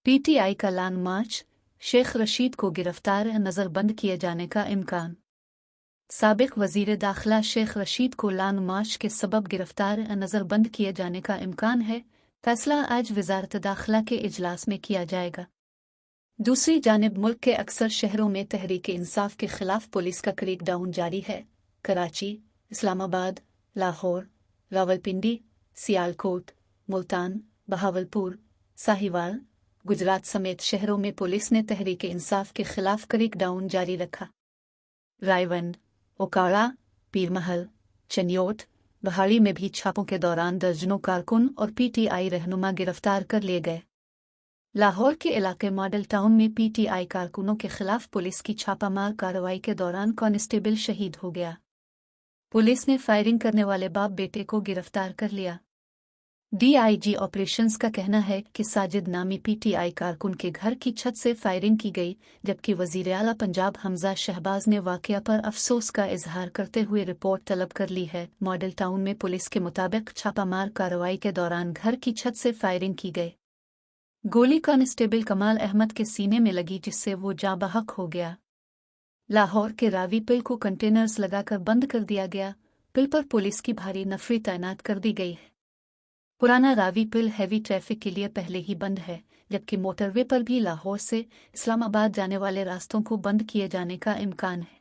PTI का long मार्च, शेख रशीद को गिरफ्तार नज़रबंद किए जाने का इम्कान। साबिक वज़ीर दाखिला शेख रशीद को लॉन्ग मार्च के सबब गिरफ्तार नज़रबंद किए जाने का इम्कान है। फैसला आज वज़ारत दाखिला के इजलास में किया जाएगा। दूसरी जानिब मुल्क के अक्सर शहरों में तहरीक इंसाफ के खिलाफ पुलिस का क्रैकडाउन जारी है। कराची, इस्लामाबाद, लाहौर, रावलपिंडी, सियालकोट, मुल्तान, बहावलपुर, साहिवाल, गुजरात समेत शहरों में पुलिस ने तहरीक इंसाफ के खिलाफ क्रैकडाउन जारी रखा। रायवंड, ओकाड़ा, पीरमहल, चनियोट, बहाड़ी में भी छापों के दौरान दर्जनों कारकुन और पीटीआई रहनुमा गिरफ्तार कर लिए गए। लाहौर के इलाके मॉडल टाउन में पीटीआई कारकुनों के खिलाफ पुलिस की छापामार कार्रवाई के दौरान कांस्टेबल शहीद हो गया। पुलिस ने फायरिंग करने वाले बाप बेटे को गिरफ्तार कर लिया। डीआईजी ऑपरेशंस का कहना है कि साजिद नामी पीटीआई कारकुन के घर की छत से फायरिंग की गई, जबकि वज़ीर आला पंजाब हमजा शहबाज ने वाक़या पर अफसोस का इजहार करते हुए रिपोर्ट तलब कर ली है। मॉडल टाउन में पुलिस के मुताबिक छापामार कार्रवाई के दौरान घर की छत से फायरिंग की गई। गोली कांस्टेबल कमाल अहमद के सीने में लगी, जिससे वो जाँ बहक हो गया। लाहौर के रावी पुल को कंटेनर्स लगाकर बंद कर दिया गया। पुल पर पुलिस की भारी नफरी तैनात कर दी गई है। पुराना रावी पुल हैवी ट्रैफिक के लिए पहले ही बंद है, जबकि मोटरवे पर भी लाहौर से इस्लामाबाद जाने वाले रास्तों को बंद किए जाने का इम्कान है।